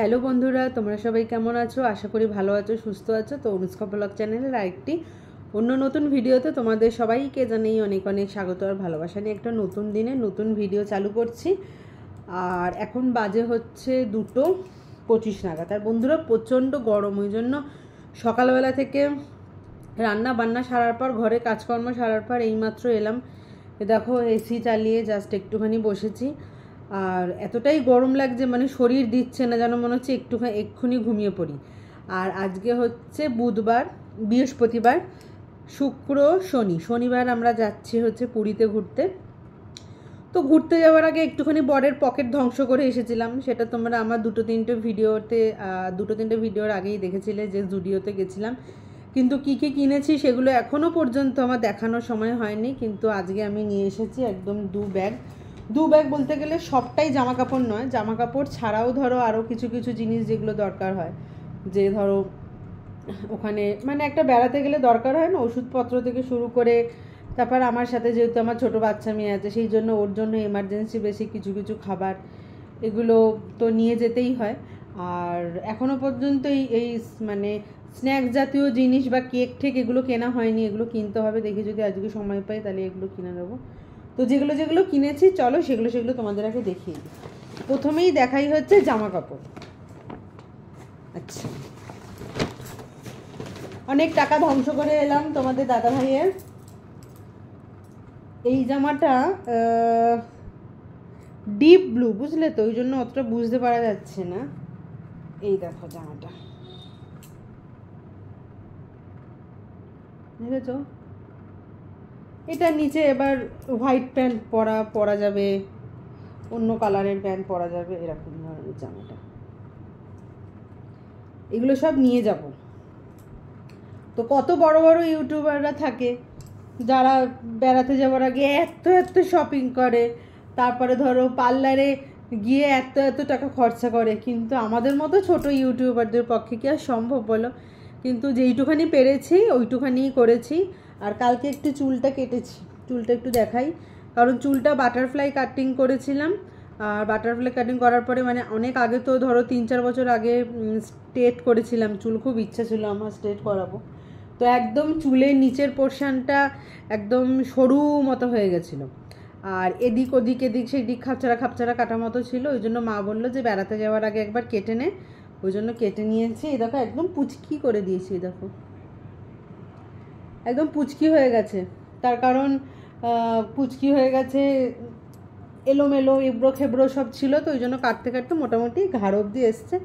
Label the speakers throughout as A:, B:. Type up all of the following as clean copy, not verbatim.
A: Hello বন্ধুরা, তোমরা সবাই কেমন আছো? আশা করি ভালো আছো, সুস্থ আছো। তো অনুষ্কা ব্লগ চ্যানেলের আরেকটি অন্য নতুন ভিডিওতে তোমাদের সবাইকে জানাই অনেক অনেক স্বাগত আর ভালোবাসা নিয়ে একটা নতুন দিনে নতুন ভিডিও চালু করছি। আর এখন বাজে হচ্ছে 2:25 নাগাদ। আর বন্ধুরা প্রচণ্ড গরম, ওই জন্য সকালবেলা থেকে রান্না বান্না সারার পর, ঘরে কাজকর্ম সারার পর এইমাত্র এলাম। দেখো এসি চালিয়ে জাস্ট একটুখানি বসেছি। আর এতটাই গরম লাগছে, মানে শরীর দিচ্ছে না, যেন মনে হচ্ছে এক্ষুনি ঘুমিয়ে পড়ি। আর আজকে হচ্ছে বুধবার, বৃহস্পতিবার, শুক্র, শনিবার আমরা যাচ্ছি হচ্ছে পুরীতে ঘুরতে। তো ঘুরতে যাওয়ার আগে একটুখানি বরের পকেট ধ্বংস করে এসেছিলাম। সেটা তোমরা আমার দুটো তিনটে ভিডিওর আগেই দেখেছিলে, যে জুডিওতে গেছিলাম। কিন্তু কী কী কিনেছি সেগুলো এখনও পর্যন্ত আমার দেখানোর সময় হয়নি। কিন্তু আজকে আমি নিয়ে এসেছি একদম দু ব্যাগ বলতে গেলে সবটাই জামা কাপড় নয়, জামা কাপড় ছাড়াও ধরো আরও কিছু কিছু জিনিস যেগুলো দরকার হয়, যে ধরো ওখানে মানে একটা বেড়াতে গেলে দরকার হয় না, ওষুধপত্র থেকে শুরু করে। তারপর আমার সাথে যেহেতু আমার ছোটো বাচ্চা মেয়ে আছে, সেই জন্য ওর জন্য এমার্জেন্সি বেশি কিছু কিছু খাবার এগুলো তো নিয়ে যেতেই হয়। আর এখনও পর্যন্ত এই মানে স্ন্যাক্স জাতীয় জিনিস বা কেক ঠেক এগুলো কেনা হয়নি, এগুলো কিনতে হবে। দেখি যদি আজকে সময় পাই তাহলে এগুলো কিনে নেবো। তো যেগুলো কিনেছি চলো সেগুলো তোমাদের আগে দেখিয়ে দিই। প্রথমেই দেখাই হচ্ছে জামা কাপড়। আচ্ছা, অনেক টাকা ধ্বংস করে এলাম তোমাদের দাদা ভাইয়ের। এই জামাটা ডিপ ব্লু, বুঝলে তো, ওই জন্য অতটা বুঝতে পারা যাচ্ছে না। এই দেখো জামাটা, দেখেছো? এটা নিচে এবার হোয়াইট প্যান্ট পরা যাবে, অন্য কালারের প্যান্ট পরা যাবে, এরকম ধরনের জামাটা। এগুলো সব নিয়ে যাব। তো কত বড় বড় ইউটিউবাররা থাকে যারা বেড়াতে যাওয়ার আগে এত শপিং করে, তারপরে ধরো পার্লারে গিয়ে এত টাকা খরচা করে। কিন্তু আমাদের মতো ছোট ইউটিউবারদের পক্ষে কি আর সম্ভব বলো? কিন্তু যেইটুখানি পেরেছি ওইটুখানিই করেছি। আর কালকে একটু চুলটা কেটেছি, চুলটা একটু দেখাই। কারণ চুলটা বাটারফ্লাই কাটিং করেছিলাম। আর বাটারফ্লাই কাটিং করার পরে মানে অনেক আগে, তো ধরো 3-4 বছর আগে স্ট্রেট করেছিলাম চুল। খুব ইচ্ছা ছিল আমার স্ট্রেট করাবো। তো একদম চুলের নিচের পোর্শনটা একদম সরু মতো হয়ে গেছিলো। আর এদিক সেদিক খাপচারা কাটা মতো ছিল। ওই জন্য মা বললো যে বেড়াতে যাওয়ার আগে একবার কেটে নে। ওই জন্য কেটে নিয়েছি। এই দেখো একদম পুচকি করে দিয়েছি, এই দেখো একদম পুচকি হয়ে গেছে। তার কারণ পুচকি হয়ে গেছে, এলোমেলো এবড়ো খেবড়ো সব ছিল, তো ওই জন্য কাটতে মোটামুটি ঘাড় অবধি এসছে।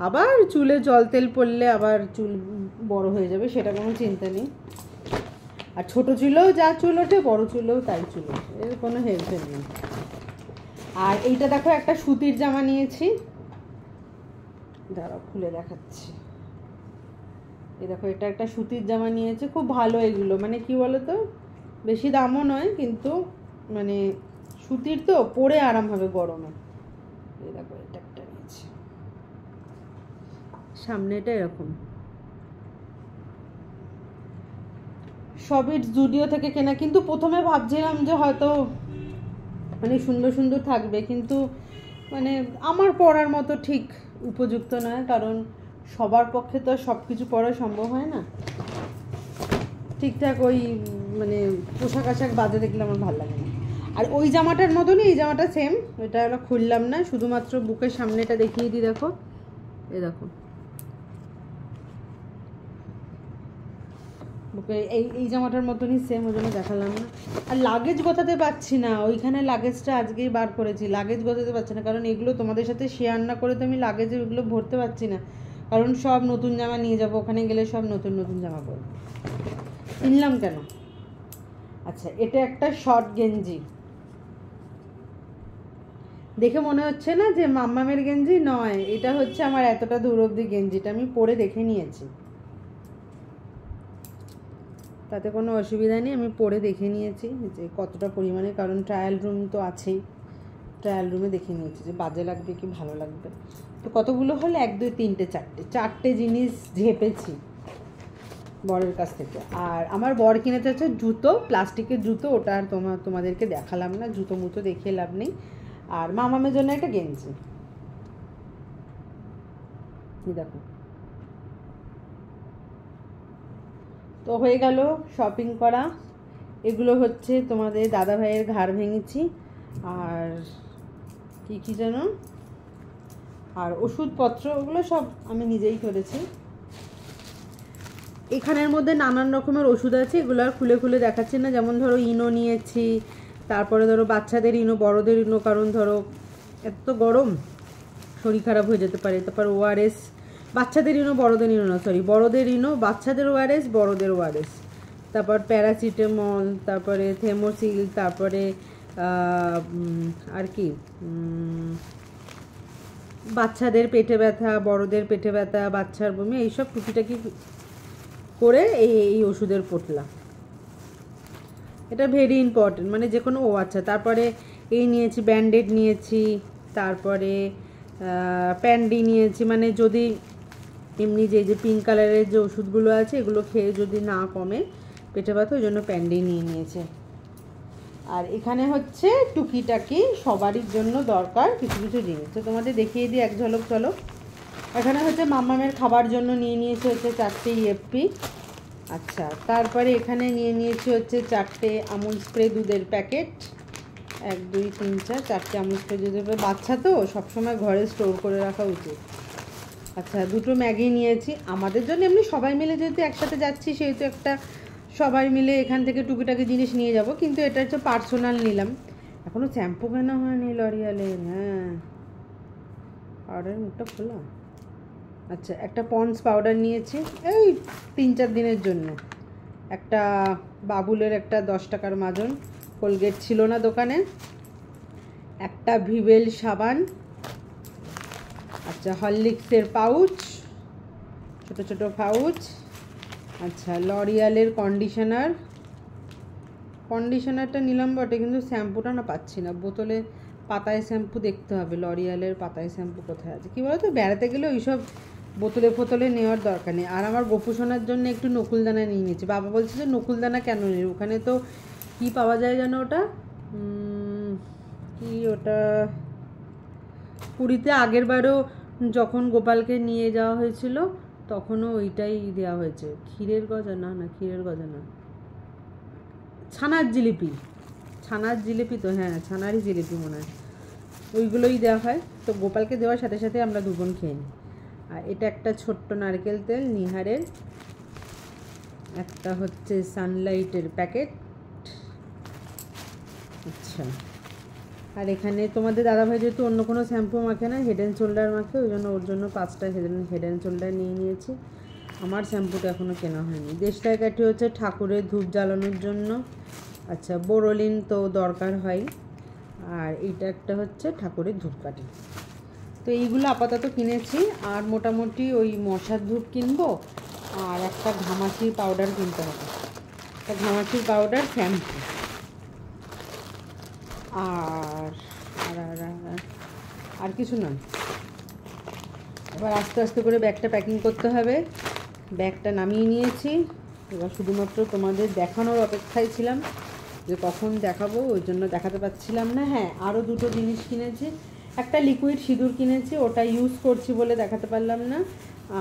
A: আবার চুলে জল তেল পড়লে আবার চুল বড় হয়ে যাবে, সেটা কোনো চিন্তা নেই। আর ছোটো চুলেও যা চুল ওঠে, বড়ো চুলেও তাই চুল ওঠে, এর কোনো হেলফেল নেই। আর এইটা দেখো একটা সুতির জামা নিয়েছি, দাঁড়াও খুলে দেখাচ্ছি। এই দেখো এটা একটা সুতির জামা নিয়েছে, খুব ভালো এগুলো। মানে কি বলো তো, বেশি দামও নয়, কিন্তু মানে সুতির তো পরে আরাম হবে গরমে। এই দেখো এটা একটা নিয়েছি, সামনেটা এরকম। সবই জুডিও থেকে কেনা। কিন্তু প্রথমে ভাবছিলাম যে হয়তো মানে সুন্দর থাকবে, কিন্তু মানে আমার পরার মতো ঠিক উপযুক্ত নয়। কারণ সবার পক্ষে তো সব কিছু পরা সম্ভব হয় না ঠিকঠাক। ওই মানে পোশাক আশাক বাজে দেখলে আমার ভালো লাগে না। আর ওই জামাটার মতনই এই জামাটা সেম, এটা হলো খুললাম না, শুধুমাত্র বুকের সামনেটা দেখিয়ে দিই। দেখো এই দেখো বুকে এই জামাটার মতনই সেম, ওই জন্য দেখালাম না। আর লাগেজ গোছাতে পারছি না, ওইখানে লাগেজটা আজকেই বার করেছি। লাগেজ গোছাতে পারছি না, কারণ এগুলো তোমাদের সাথে শেয়ার না করে তো আমি লাগেজে ওগুলো ভরতে পারছি না। কারণ সব নতুন জামা নিয়ে যাবো, ওখানে গেলে সব নতুন জামা পরবো। কিনলাম কেন? আচ্ছা, এটা একটা শর্ট গেঞ্জি। দেখে মনে হচ্ছে না যে মাম্মামের গেঞ্জি? নয়, এটা হচ্ছে আমার এতটা দূর অবধি গেঞ্জিটা আমি পরে দেখে নিয়েছি, তাতে কোনো অসুবিধা নেই। আমি পরে দেখে নিয়েছি যে কতটা পরিমাণে, কারণ ট্রায়াল রুম তো আছেই, ট্রায়াল রুমে দেখে নিয়েছি যে বাজে লাগবে কি ভালো লাগবে। তো কতগুলো হলো, 1 2 3 4টে জিনিস ঝেপেছি বরের কাছ থেকে। আর আমার বর কিনেছে হচ্ছে জুতো, প্লাস্টিকের জুতো। ওটা আর তোমাদেরকে দেখালাম না, জুতো মুতো দেখিয়ে লাভ নেই। আর মামামের জন্য একটা গেঞ্জি। দেখো। তো হয়ে গেল শপিং করা। এগুলো হচ্ছে তোমাদের দাদা ভাইয়ের ঘাড় ভেঙেছি, আর কি যেন, আর ওষুধপত্র, ওগুলো সব আমি নিজেই করেছি। এখানের মধ্যে নানান রকমের ওষুধ আছে, এগুলো আর খুলে খুলে দেখাচ্ছি না। যেমন ধরো ইনো নিয়েছি, তারপরে ধরো বাচ্চাদের ইনো, বড়দের ইনো, কারণ ধরো এত গরম শরীর খারাপ হয়ে যেতে পারে। তারপর ওআরএস, বাচ্চাদের ইনো বড়দের ইনো না, সরি, বড়দের ইনো, বাচ্চাদের ওআরএস, বড়দের ওআরএস। তারপর প্যারাসিটামল, তারপরে থেমোসিল, তারপরে আর কি, বাচ্চাদের পেটে ব্যথা, বড়দের পেটে ব্যথা, বাচ্চার বমি, এইসব টুকিটাকি করে এই ওষুধের পোটলা। এটা ভেরি ইম্পর্টেন্ট, মানে যে কোনো আচ্ছা। তারপরে এই নিয়েছি, ব্যান্ডেড নিয়েছি, তারপরে প্যান্ডি নিয়েছি, মানে যদি এমনি যে পিঙ্ক কালারের যে ওষুধগুলো আছে এগুলো খেয়ে যদি না কমে পেটে ব্যথা, ওই জন্য প্যান্ডি নিয়ে নিয়েছে। আর এখানে হচ্ছে টুকিটাকি সবারই জন্য দরকার কিছু কিছু জিনিস, তো তোমাদের দেখিয়ে দিই এক ঝলক। চলো, এখানে হচ্ছে মাম্মামের খাবার জন্য নিয়ে নিয়েছে হচ্ছে 4টে ইএফপি। আচ্ছা, তারপরে এখানে নিয়ে নিয়েছি হচ্ছে 4টে আমুল স্প্রে দুধের প্যাকেট, 1 2 3 4, 4টে আমুল স্প্রে দুধের। বাচ্চা তো সবসময় ঘরে স্টোর করে রাখা উচিত। আচ্ছা, 2টো ম্যাগি নিয়েছি আমাদের জন্য, এমনি সবাই মিলে যেহেতু একসাথে যাচ্ছি সেহেতু একটা সবাই মিলে এখান থেকে টুকিটাকি জিনিস নিয়ে যাব, কিন্তু এটা হচ্ছে পার্সোনাল নিলাম। এখনও শ্যাম্পু কেনা হয়নি লরিয়ালের। হ্যাঁ, পাউডারের মুখটা খোলা। আচ্ছা, একটা পন্ডস পাউডার নিয়েছি এই 3-4 দিনের জন্য। একটা বাবুলের একটা 10 টাকার মাজন, কোলগেট ছিল না দোকানে। একটা ভিভেল সাবান। আচ্ছা, হরলিক্সের পাউচ, ছোট ছোট পাউচ। আচ্ছা, লরিয়ালের কন্ডিশনারটা নিলাম বটে, কিন্তু শ্যাম্পুটা না পাচ্ছি না। বোতলে পাতায় শ্যাম্পু দেখতে হবে, লরিয়ালের পাতায় শ্যাম্পু কোথায় আছে। কী বলতো, বেড়াতে গেলে ওইসব বোতলে নেওয়ার দরকার নেই। আর আমার গোপুসোনার জন্য একটু নকুলদানা নিয়ে নিয়েছি। বাবা বলছে যে নকুলদানা কেন নেই, ওখানে তো কি পাওয়া যায় যেন, ওটা কি, ওটা পুরীতে আগের বারও যখন গোপালকে নিয়ে যাওয়া হয়েছিল তখনও ওইটাই দেওয়া হয়েছে। ক্ষীরের গজা না, ক্ষীরের গজা না, ছানার জিলিপি তো, হ্যাঁ ছানারই জিলিপি মনে হয়, ওইগুলোই দেওয়া হয়। তো গোপালকে দেওয়ার সাথে সাথে আমরা দুজন খেয়ে নিই। আর এটা একটা ছোট্ট নারকেল তেল নিহারের, একটা হচ্ছে সানলাইটের প্যাকেট। আচ্ছা, আর এখানে তোমাদের দাদাভাই যেহেতু অন্য কোনো শ্যাম্পু মাখে না, হেড অ্যান্ড শোল্ডার মাখে, ওই জন্য ওর জন্য 5টা হেড অ্যান্ড শোল্ডার নিয়ে নিয়েছি। আমার শ্যাম্পুটা এখনও কেনা হয়নি। দেশলাই কাঠি হচ্ছে ঠাকুরের ধূপ জ্বালানোর জন্য। আচ্ছা, বোরোলিন তো দরকার হয়। আর এইটা একটা হচ্ছে ঠাকুরের ধূপকাঠি। তো এইগুলো আপাতত কিনেছি। আর মোটামুটি ওই মশার ধূপ কিনবো, আর একটা ঘামাচির পাউডার কিনতে হবে, একটা ঘামাচির পাউডার, শ্যাম্পু, আর কিছু না। এবার আস্তে আস্তে করে ব্যাগটা প্যাকিং করতে হবে। ব্যাগটা নামিয়ে নিয়েছি, এবার শুধুমাত্র তোমাদের দেখানোর অপেক্ষায় ছিলাম যে কখন দেখাবো, ওই জন্য দেখাতে পারছিলাম না। হ্যাঁ, আরও 2টো জিনিস কিনেছি। একটা লিকুইড সিঁদুর কিনেছি, ওটা ইউজ করছি বলে দেখাতে পারলাম না।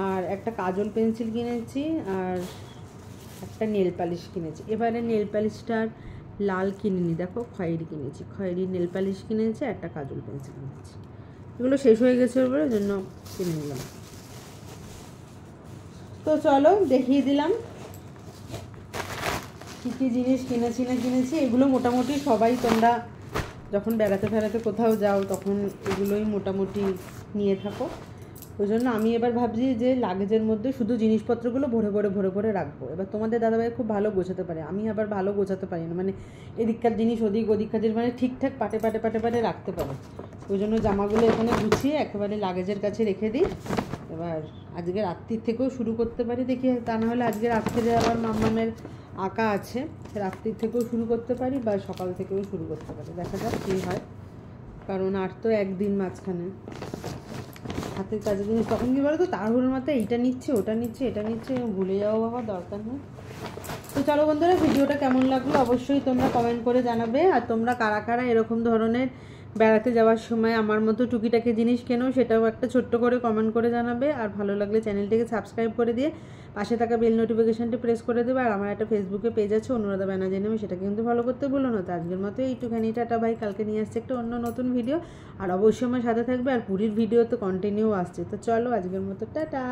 A: আর একটা কাজল পেন্সিল কিনেছি, আর একটা নেল পালিশ কিনেছি। এবারে নেল পালিশটার লাল কিনিনি, দেখো খয়েরি কিনেছি, খয়েরি নেল পালিশ কিনেছি, একটা কাজল পেন্সিল কিনেছি। এগুলো শেষ হয়ে গেছে বলে ওই জন্য কিনে নিলাম। তো চলো দেখিয়ে দিলাম কী কী জিনিস কিনেছি না কিনেছি। এগুলো মোটামুটি সবাই তোমরা যখন বেড়াতে কোথাও যাও তখন এগুলোই মোটামুটি নিয়ে থাকো। ওই জন্য আমি এবার ভাবছি যে লাগেজের মধ্যে শুধু জিনিসপত্রগুলো ভরে রাখবো। এবার তোমাদের দাদাভাই খুব ভালো গোছাতে পারে, আমি আবার ভালো গোছাতে পারি না, মানে এদিককার জিনিস ওদিককার জিনিস, মানে ঠিকঠাক পাটে রাখতে পারে। ওই জন্য জামাগুলো এখানে গুছিয়ে একেবারে লাগেজের কাছে রেখে দিই। এবার আজকে রাত্রির থেকেও শুরু করতে পারি, দেখি, তা না হলে আজকে রাত্রিরে আবার মাম্মামের আঁকা আছে, রাত্রির থেকেও শুরু করতে পারি বা সকাল থেকেও শুরু করতে পারি, দেখা যাক কী হয়। কারণ আর তো একদিন মাঝখানে হাতের কাজের জিনিস, তখন কী বলো তো, তাড়াহুড়োর মাথায় এইটা নিচ্ছে ওটা নিচ্ছে এটা নিচ্ছে, ভুলে যাওয়া বাবা দরকার নেই। তো চলো বন্ধুরা, ভিডিওটা কেমন লাগলো অবশ্যই তোমরা কমেন্ট করে জানাবে। আর তোমরা কারা কারা এরকম ধরনের বেড়াতে যাওয়ার সময় আমার মতো টুকিটাকি জিনিস কেনো, সেটাও একটা ছোট্ট করে কমেন্ট করে জানাবে। আর ভালো লাগলে চ্যানেলটিকে সাবস্ক্রাইব করে দিয়ে পাশে থাকা বেল নোটিফিকেশনটি প্রেস করে দেবে। আর আমার একটা ফেসবুকে পেজ আছে অনুরাধা ব্যানার্জি নামে, সেটাকে কিন্তু ফলো করতে ভুলো না। তো আজকের মতো এইটুখানি, টাটা ভাই। কালকে নিয়ে আসছে একটা অন্য নতুন ভিডিও, আর অবশ্যই আমার সাথে থাকবে। আর পুরীর ভিডিও তো কন্টিনিউ আসছে। তো চলো আজকের মতো টাটা।